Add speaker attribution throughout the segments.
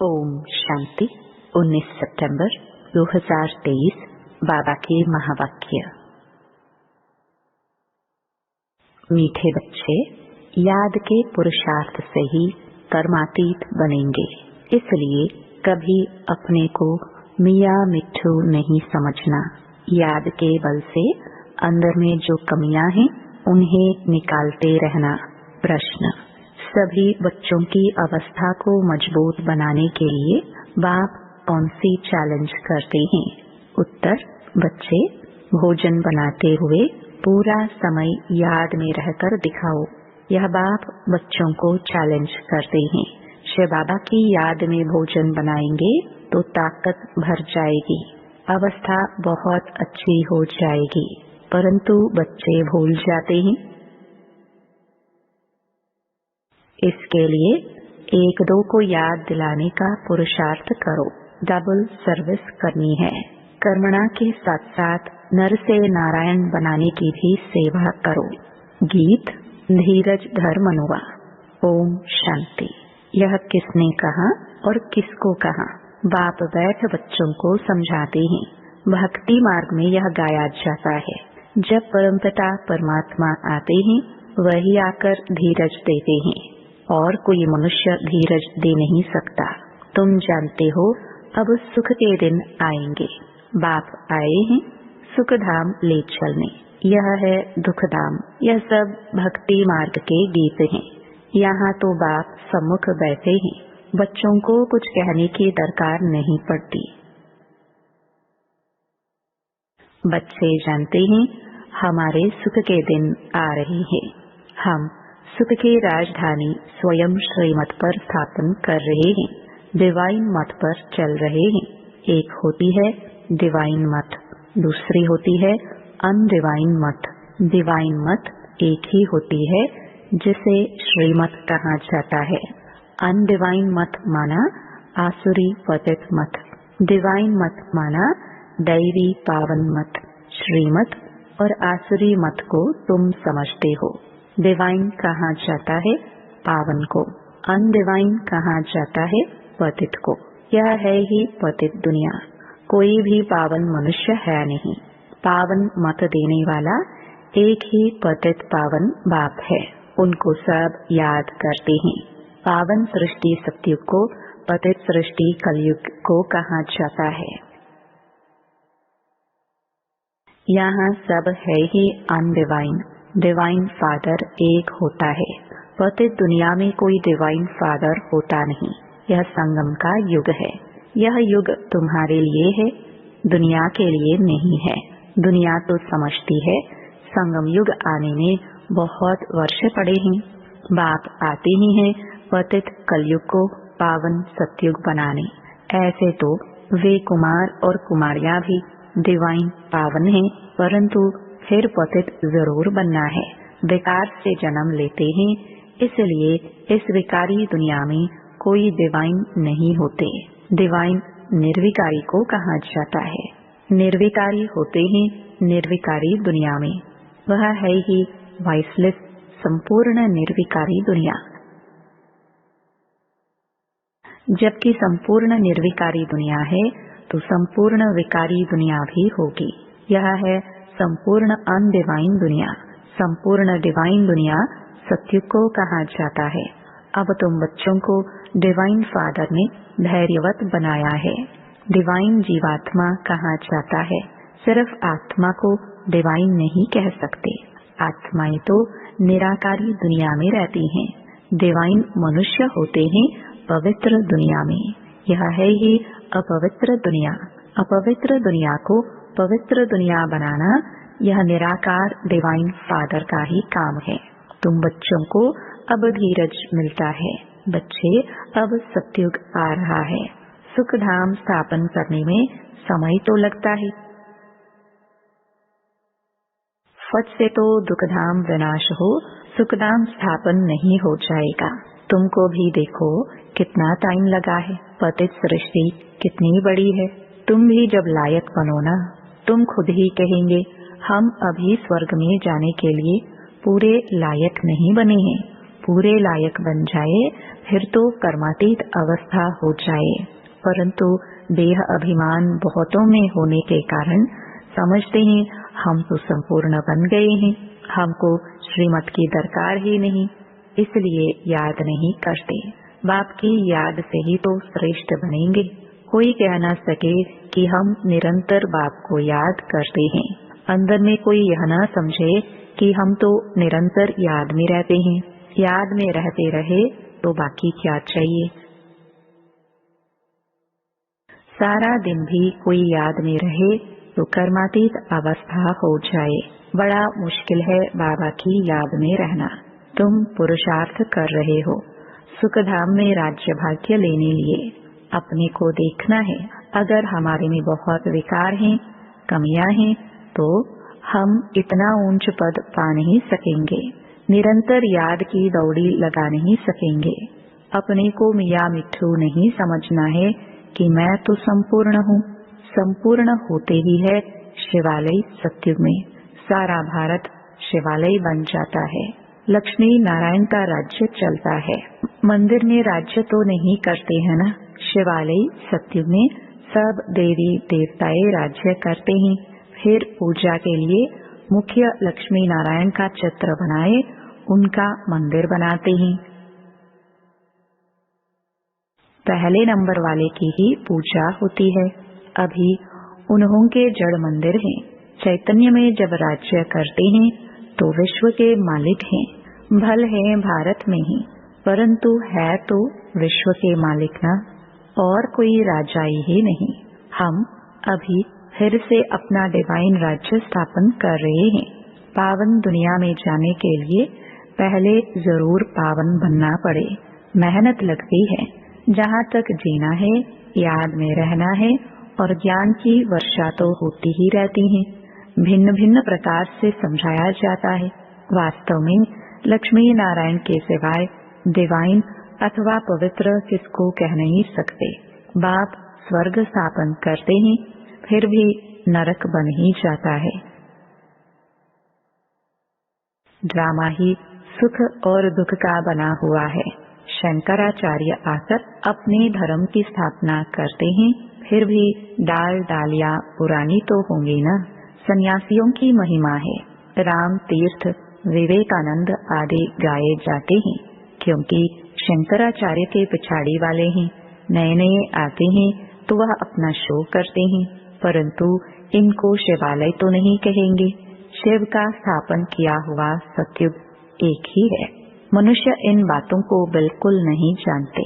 Speaker 1: ओम शांति। 19 सितंबर 2023 बाबा के महावाक्य। मीठे बच्चे, याद के पुरुषार्थ से ही कर्मातीत बनेंगे। इसलिए कभी अपने को मियाँ मिट्ठू नहीं समझना। याद के बल से अंदर में जो कमियां हैं उन्हें निकालते रहना। प्रश्न: सभी बच्चों की अवस्था को मजबूत बनाने के लिए बाप कौन सी चैलेंज करते हैं? उत्तर: बच्चे, भोजन बनाते हुए पूरा समय याद में रहकर दिखाओ। यह बाप बच्चों को चैलेंज करते हैं। शिव बाबा की याद में भोजन बनाएंगे तो ताकत भर जाएगी, अवस्था बहुत अच्छी हो जाएगी। परंतु बच्चे भूल जाते हैं। इसके लिए एक दो को याद दिलाने का पुरुषार्थ करो। डबल सर्विस करनी है। कर्मणा के साथ साथ नर से नारायण बनाने की भी सेवा करो। गीत: धीरज धर मनुआ। ओम शांति। यह किसने कहा और किसको कहा? बाप बैठ बच्चों को समझाते हैं। भक्ति मार्ग में यह गाया जाता है। जब परमपिता परमात्मा आते हैं वही आकर धीरज देते हैं और कोई मनुष्य धीरज दे नहीं सकता। तुम जानते हो अब सुख के दिन आएंगे। बाप आए हैं सुख धाम ले चलने। यह है दुख धाम। यह सब भक्ति मार्ग के गीत हैं। यहाँ तो बाप सम्मुख बैठे हैं। बच्चों को कुछ कहने की दरकार नहीं पड़ती। बच्चे जानते हैं हमारे सुख के दिन आ रहे हैं। हम सुख की राजधानी स्वयं श्रीमत पर स्थापन कर रहे हैं। डिवाइन मत पर चल रहे हैं। एक होती है डिवाइन मत, दूसरी होती है अनडिवाइन मत। डिवाइन मत एक ही होती है जिसे श्रीमत कहा जाता है। अनडिवाइन मत माना आसुरी पतित मत, डिवाइन मत माना दैवी पावन मत। श्रीमत और आसुरी मत को तुम समझते हो। डिवाइन कहा जाता है पावन को, अनडिवाइन कहा जाता है पतित को। यह है ही पतित दुनिया। कोई भी पावन मनुष्य है नहीं। पावन मत देने वाला एक ही पतित पावन बाप है। उनको सब याद करते हैं। पावन सृष्टि सतयुग को पतित सृष्टि कलयुग को कहा जाता है। यहाँ सब है ही अनडिवाइन। डिवाइन फादर एक होता है। पतित दुनिया में कोई डिवाइन फादर होता नहीं। यह संगम का युग है। यह युग तुम्हारे लिए है, दुनिया के लिए नहीं है। दुनिया तो समझती है संगम युग आने में बहुत वर्ष पड़े हैं। बाप आते ही हैं पतित कलयुग को पावन सतयुग बनाने। ऐसे तो वे कुमार और कुमारियां भी डिवाइन पावन हैं, परंतु फिर पतित जरूर बनना है। विकार से जन्म लेते हैं, इसलिए इस विकारी दुनिया में कोई डिवाइन नहीं होते। डिवाइन निर्विकारी को कहा जाता है। निर्विकारी होते हैं निर्विकारी दुनिया में। वह है ही वाइसलेस संपूर्ण निर्विकारी दुनिया। जबकि संपूर्ण निर्विकारी दुनिया है तो संपूर्ण विकारी दुनिया भी होगी। यह है संपूर्ण अनडिवाइन दुनिया। संपूर्ण डिवाइन दुनिया सतयुग को कहा जाता है। अब तुम बच्चों को डिवाइन फादर ने धैर्यवत बनाया है। डिवाइन जीवात्मा कहा जाता है। सिर्फ आत्मा को डिवाइन नहीं कह सकते। आत्माएं तो निराकारी दुनिया में रहती हैं। डिवाइन मनुष्य होते हैं पवित्र दुनिया में। यह है ही अपवित्र दुनिया। अपवित्र दुनिया को पवित्र दुनिया बनाना यह निराकार डिवाइन फादर का ही काम है। तुम बच्चों को अब धीरज मिलता है। बच्चे, अब सतयुग आ रहा है। सुख धाम स्थापन करने में समय तो लगता है। फट से तो दुख धाम विनाश हो, सुख धाम स्थापन नहीं हो जाएगा। तुमको भी देखो कितना टाइम लगा है। पतित सृष्टि कितनी बड़ी है। तुम भी जब लायक बनो ना, तुम खुद ही कहेंगे हम अभी स्वर्ग में जाने के लिए पूरे लायक नहीं बने हैं। पूरे लायक बन जाए फिर तो कर्मातीत अवस्था हो जाए, परंतु देह अभिमान बहुतों में होने के कारण समझते हैं हम तो संपूर्ण बन गए हैं, हमको श्रीमत की दरकार ही नहीं, इसलिए याद नहीं करते। बाप की याद से ही तो श्रेष्ठ बनेंगे। कोई कह न सके कि हम निरंतर बाप को याद करते हैं। अंदर में कोई यह न समझे कि हम तो निरंतर याद में रहते हैं। याद में रहते रहे तो बाकी क्या चाहिए। सारा दिन भी कोई याद में रहे तो कर्मातीत अवस्था हो जाए। बड़ा मुश्किल है बाबा की याद में रहना। तुम पुरुषार्थ कर रहे हो सुखधाम में राज्य भाग्य लेने लिए। अपने को देखना है। अगर हमारे में बहुत विकार हैं, कमियां हैं, तो हम इतना ऊंच पद पा नहीं सकेंगे। निरंतर याद की दौड़ी लगा नहीं सकेंगे। अपने को मियाँ मिट्ठू नहीं समझना है कि मैं तो संपूर्ण हूँ। संपूर्ण होते ही है शिवालय सत्युग में सारा भारत शिवालय बन जाता है। लक्ष्मी नारायण का राज्य चलता है। मंदिर में राज्य तो नहीं करते हैं ना। शिवालय सत्युग में सब देवी देवताएं राज्य करते हैं। फिर पूजा के लिए मुख्य लक्ष्मी नारायण का चित्र बनाए उनका मंदिर बनाते हैं। पहले नंबर वाले की ही पूजा होती है। अभी उन्हों के जड़ मंदिर हैं। चैतन्य में जब राज्य करते हैं तो विश्व के मालिक हैं। भल है भारत में ही, परंतु है तो विश्व के मालिक ना, और कोई राजाई ही नहीं। हम अभी फिर से अपना डिवाइन राज्य स्थापन कर रहे हैं। पावन दुनिया में जाने के लिए पहले जरूर पावन बनना पड़े। मेहनत लगती है। जहाँ तक जीना है, याद में रहना है और ज्ञान की वर्षा तो होती ही रहती है। भिन्न भिन्न प्रकार से समझाया जाता है। वास्तव में लक्ष्मी नारायण के सिवाय डिवाइन अथवा पवित्र किसको कह नहीं सकते। बाप स्वर्ग स्थापन करते हैं, फिर भी नरक बन ही जाता है। ड्रामा ही सुख और दुख का बना हुआ है। शंकराचार्य आकर अपने धर्म की स्थापना करते हैं, फिर भी डाल डालियां पुरानी तो होंगी ना। सन्यासियों की महिमा है। राम तीर्थ, विवेकानंद आदि गाए जाते हैं, क्योंकि शंकराचार्य के पिछाड़ी वाले हैं। नए नए आते हैं तो वह अपना शो करते हैं, परंतु इनको शिवालय तो नहीं कहेंगे। शिव का स्थापन किया हुआ सत्युग एक ही है। मनुष्य इन बातों को बिल्कुल नहीं जानते।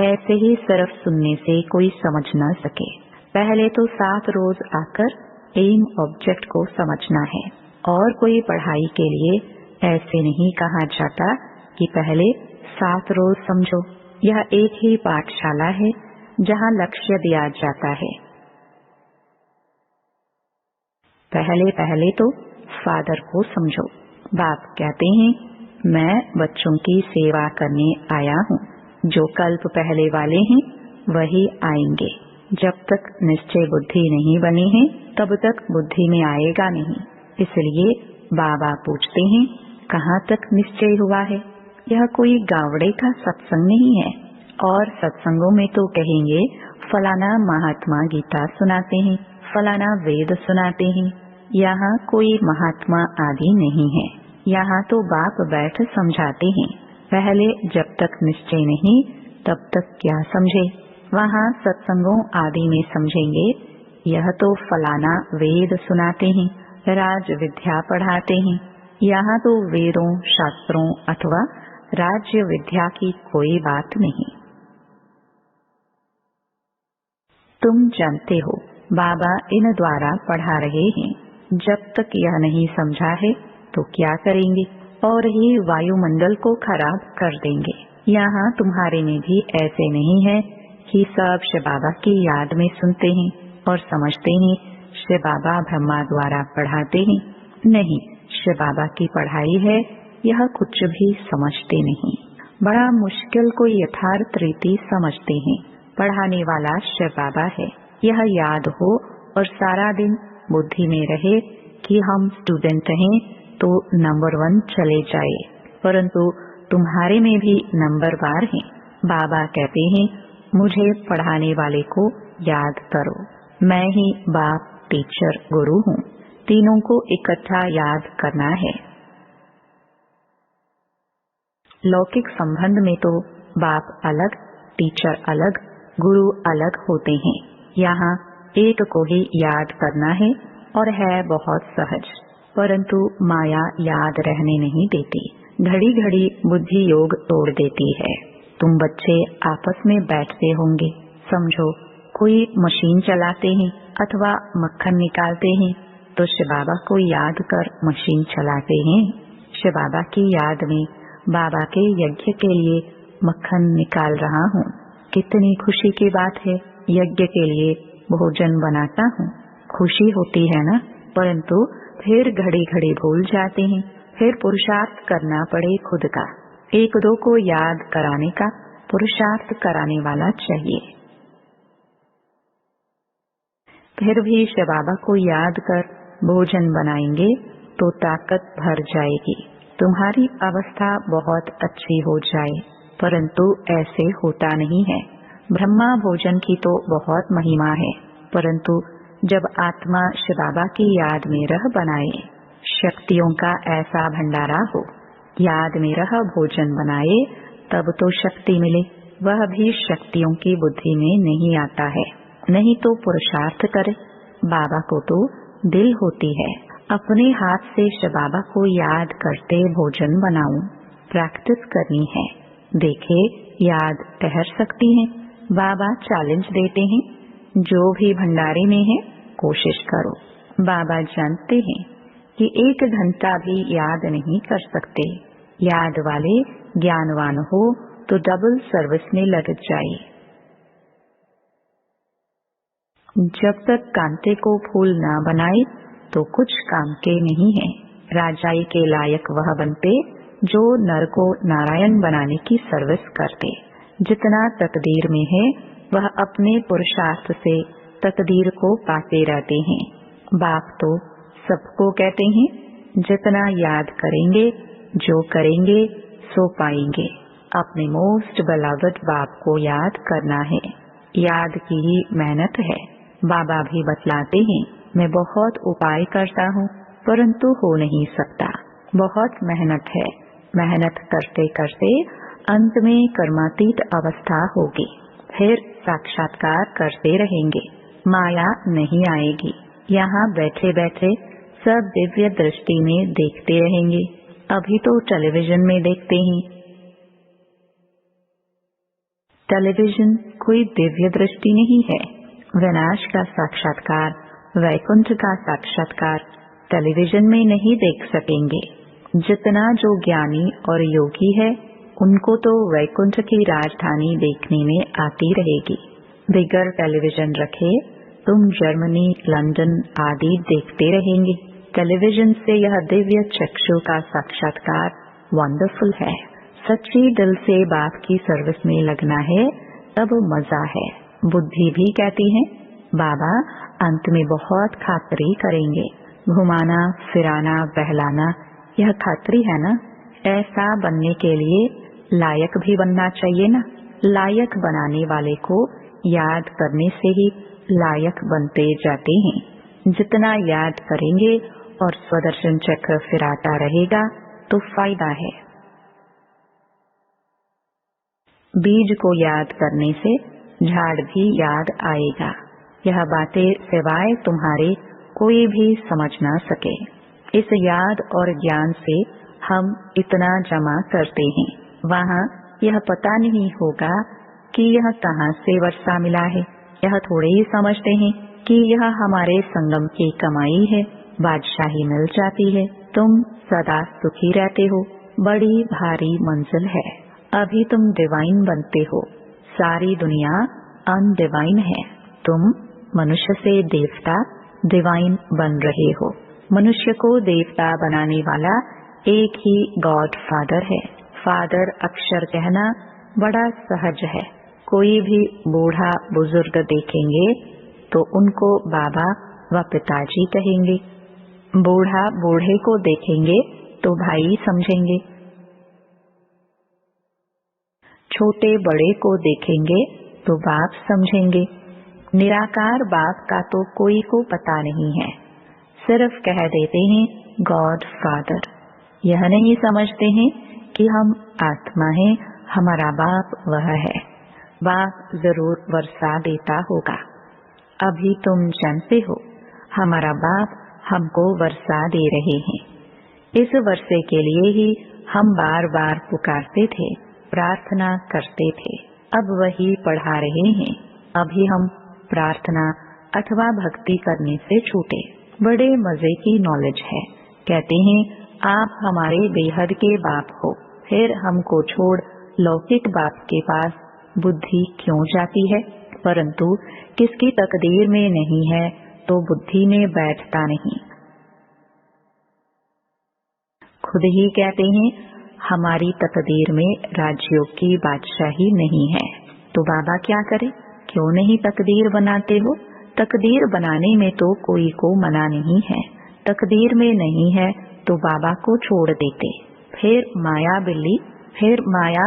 Speaker 1: ऐसे ही सिर्फ सुनने से कोई समझ न सके। पहले तो 7 रोज आकर एम ऑब्जेक्ट को समझना है। और कोई पढ़ाई के लिए ऐसे नहीं कहा जाता कि पहले 7 रोज समझो। यह एक ही पाठशाला है जहाँ लक्ष्य दिया जाता है। पहले पहले तो फादर को समझो। बाप कहते हैं मैं बच्चों की सेवा करने आया हूँ। जो कल्प पहले वाले हैं वही आएंगे। जब तक निश्चय बुद्धि नहीं बनी है तब तक बुद्धि में आएगा नहीं। इसलिए बाबा पूछते हैं कहाँ तक निश्चय हुआ है। यह कोई गावड़े का सत्संग नहीं है। और सत्संगों में तो कहेंगे फलाना महात्मा गीता सुनाते हैं, फलाना वेद सुनाते हैं। यहाँ कोई महात्मा आदि नहीं है। यहाँ तो बाप बैठ समझाते हैं। पहले जब तक निश्चय नहीं तब तक क्या समझे। वहाँ सत्संगों आदि में समझेंगे यह तो फलाना वेद सुनाते हैं, राज विद्या पढ़ाते हैं। यहाँ तो वेदों शास्त्रों अथवा राज्य विद्या की कोई बात नहीं। तुम जानते हो बाबा इन द्वारा पढ़ा रहे हैं। जब तक यह नहीं समझा है तो क्या करेंगे, और ही वायुमंडल को खराब कर देंगे। यहाँ तुम्हारे में भी ऐसे नहीं है कि सब शिव बाबा की याद में सुनते हैं और समझते हैं शिव बाबा ब्रह्मा द्वारा पढ़ाते हैं। नहीं, शिव बाबा की पढ़ाई है, यह कुछ भी समझते नहीं। बड़ा मुश्किल को यथार्थ रीति समझते हैं। पढ़ाने वाला शिव बाबा है, यह याद हो और सारा दिन बुद्धि में रहे कि हम स्टूडेंट हैं तो नंबर 1 चले जाए, परंतु तुम्हारे में भी नंबरवार हैं। बाबा कहते हैं मुझे पढ़ाने वाले को याद करो। मैं ही बाप, टीचर, गुरु हूँ। तीनों को इकट्ठा याद करना है। लौकिक संबंध में तो बाप अलग, टीचर अलग, गुरु अलग होते हैं। यहाँ एक को ही याद करना है और है बहुत सहज, परंतु माया याद रहने नहीं देती। घड़ी घड़ी बुद्धि योग तोड़ देती है। तुम बच्चे आपस में बैठते होंगे, समझो कोई मशीन चलाते हैं अथवा मक्खन निकालते हैं, तो शिव बाबा को याद कर मशीन चलाते हैं। शिव बाबा की याद में बाबा के यज्ञ के लिए मक्खन निकाल रहा हूँ। कितनी खुशी की बात है। यज्ञ के लिए भोजन बनाता हूँ, खुशी होती है ना। परंतु फिर घड़ी घड़ी भूल जाते हैं। फिर पुरुषार्थ करना पड़े खुद का। एक दो को याद कराने का पुरुषार्थ कराने वाला चाहिए। फिर भी शिव बाबा को याद कर भोजन बनाएंगे तो ताकत भर जाएगी। तुम्हारी अवस्था बहुत अच्छी हो जाए, परंतु ऐसे होता नहीं है। ब्रह्मा भोजन की तो बहुत महिमा है, परंतु जब आत्मा शिव बाबा की याद में रह बनाए, शक्तियों का ऐसा भंडारा हो, याद में रह भोजन बनाए, तब तो शक्ति मिले। वह भी शक्तियों की बुद्धि में नहीं आता है। नहीं तो पुरुषार्थ करे। बाबा को तो दिल होती है। अपने हाथ से शिव बाबा को याद करते भोजन बनाऊं। प्रैक्टिस करनी है। देखे याद ठहर सकती है। बाबा चैलेंज देते हैं, जो भी भंडारे में है कोशिश करो। बाबा जानते हैं कि 1 घंटा भी याद नहीं कर सकते। याद वाले ज्ञानवान हो तो डबल सर्विस में लग जाए। जब तक कांटे को फूल ना बनाए तो कुछ काम के नहीं है। राजाई के लायक वह बनते जो नर को नारायण बनाने की सर्विस करते। जितना तकदीर में है वह अपने पुरुषार्थ से तकदीर को पाते रहते हैं। बाप तो सबको कहते हैं, जितना याद करेंगे, जो करेंगे सो पाएंगे। अपने मोस्ट बिलवड बाप को याद करना है। याद की ही मेहनत है। बाबा भी बतलाते हैं, मैं बहुत उपाय करता हूँ परंतु हो नहीं सकता। बहुत मेहनत है। मेहनत करते करते अंत में कर्मातीत अवस्था होगी। फिर साक्षात्कार करते रहेंगे, माया नहीं आएगी। यहाँ बैठे बैठे सब दिव्य दृष्टि में देखते रहेंगे। अभी तो टेलीविजन में देखते हैं। टेलीविजन कोई दिव्य दृष्टि नहीं है। विनाश का साक्षात्कार, वैकुंठ का साक्षात्कार टेलीविजन में नहीं देख सकेंगे। जितना जो ज्ञानी और योगी है उनको तो वैकुंठ की राजधानी देखने में आती रहेगी। बिगर टेलीविजन रखे तुम जर्मनी, लंदन आदि देखते रहेंगे। टेलीविजन से यह दिव्य चक्षु का साक्षात्कार वंडरफुल है। सच्ची दिल से बाप की सर्विस में लगना है, तब मजा है। बुद्धि भी कहती है बाबा अंत में बहुत खातरी करेंगे। घुमाना, फिराना, बहलाना यह खातरी है ना। ऐसा बनने के लिए लायक भी बनना चाहिए ना। लायक बनाने वाले को याद करने से ही लायक बनते जाते हैं। जितना याद करेंगे और स्वदर्शन चक्र फिराता रहेगा तो फायदा है। बीज को याद करने से झाड़ भी याद आएगा। यह बातें सिवाय तुम्हारे कोई भी समझ ना सके। इस याद और ज्ञान से हम इतना जमा करते हैं, वहाँ यह पता नहीं होगा कि यह कहाँ से वर्षा मिला है। यह थोड़े ही समझते हैं कि यह हमारे संगम की कमाई है, बादशाही मिल जाती है, तुम सदा सुखी रहते हो। बड़ी भारी मंजिल है। अभी तुम डिवाइन बनते हो। सारी दुनिया अनडिवाइन है। तुम मनुष्य से देवता डिवाइन बन रहे हो। मनुष्य को देवता बनाने वाला एक ही गॉड फादर है। फादर अक्षर कहना बड़ा सहज है। कोई भी बूढ़ा बुजुर्ग देखेंगे तो उनको बाबा व पिताजी कहेंगे। बूढ़ा बूढ़े को देखेंगे तो भाई समझेंगे। छोटे बड़े को देखेंगे तो बाप समझेंगे। निराकार बाप का तो कोई को पता नहीं है, सिर्फ कह देते हैं गॉड फादर। यह नहीं समझते हैं कि हम आत्मा हैं, हमारा बाप वह है। बाप जरूर वर्षा देता होगा। अभी तुम जानते हो हमारा बाप हमको वर्षा दे रहे हैं। इस वर्षे के लिए ही हम बार बार पुकारते थे, प्रार्थना करते थे। अब वही पढ़ा रहे हैं। अभी हम प्रार्थना अथवा भक्ति करने से छूटे। बड़े मजे की नॉलेज है। कहते हैं आप हमारे बेहद के बाप हो, फिर हमको छोड़ लौकिक बाप के पास बुद्धि क्यों जाती है? परंतु किसकी तकदीर में नहीं है तो बुद्धि में बैठता नहीं। खुद ही कहते हैं हमारी तकदीर में राजयोग की बादशाही नहीं है, तो बाबा क्या करे? क्यों नहीं तकदीर बनाते हो? तकदीर बनाने में तो कोई को मना नहीं है। तकदीर में नहीं है तो बाबा को छोड़ देते। फिर माया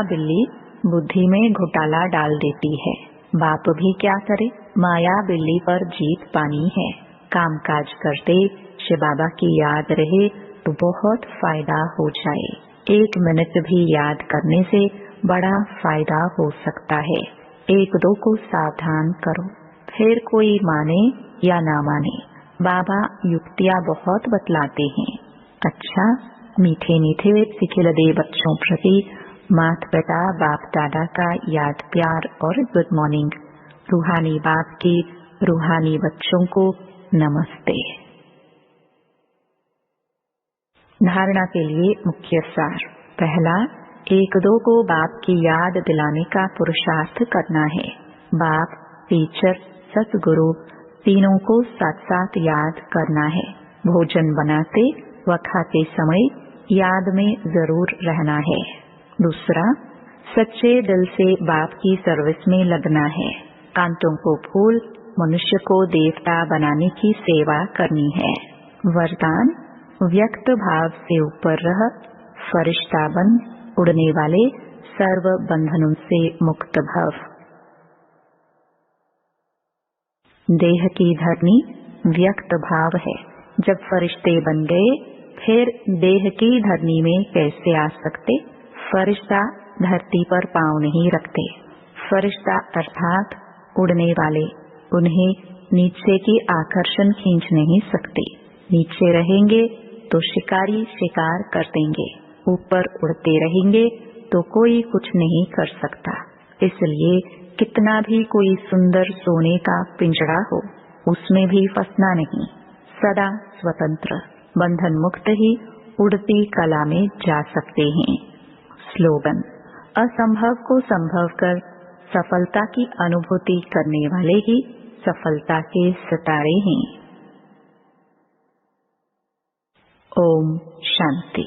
Speaker 1: बिल्ली बुद्धि में घोटाला डाल देती है। बाप भी क्या करे? माया बिल्ली पर जीत पानी है। कामकाज करते शिव बाबा की याद रहे तो बहुत फायदा हो जाए। 1 मिनट भी याद करने से बड़ा फायदा हो सकता है। 1-2 को सावधान करो, फिर कोई माने या ना माने। बाबा युक्तियाँ बहुत बतलाते हैं। अच्छा, मीठे मीठे सिखिलदे बच्चों प्रति माता पिता बाप दादा का याद प्यार और गुड मॉर्निंग। रूहानी बाप की रूहानी बच्चों को नमस्ते। धारणा के लिए मुख्य सार। पहला, 1-2 को बाप की याद दिलाने का पुरुषार्थ करना है। बाप, टीचर, सतगुरु तीनों को साथ साथ याद करना है। भोजन बनाते व खाते समय याद में जरूर रहना है। दूसरा, सच्चे दिल से बाप की सर्विस में लगना है। कांटों को फूल, मनुष्य को देवता बनाने की सेवा करनी है। वरदान, व्यक्त भाव से ऊपर रह, फरिश्ता बन, उड़ने वाले सर्व बंधनों से मुक्त भव। देह की धरनी व्यक्त भाव है। जब फरिश्ते बन गए फिर देह की धरनी में कैसे आ सकते? फरिश्ता धरती पर पांव नहीं रखते। फरिश्ता अर्थात उड़ने वाले, उन्हें नीचे की आकर्षण खींच नहीं सकते। नीचे रहेंगे तो शिकारी शिकार कर देंगे, ऊपर उड़ते रहेंगे तो कोई कुछ नहीं कर सकता। इसलिए कितना भी कोई सुंदर सोने का पिंजड़ा हो, उसमें भी फंसना नहीं। सदा स्वतंत्र, बंधन मुक्त ही उड़ती कला में जा सकते हैं। स्लोगन, असंभव को संभव कर सफलता की अनुभूति करने वाले ही सफलता के सितारे हैं। ओम शांति।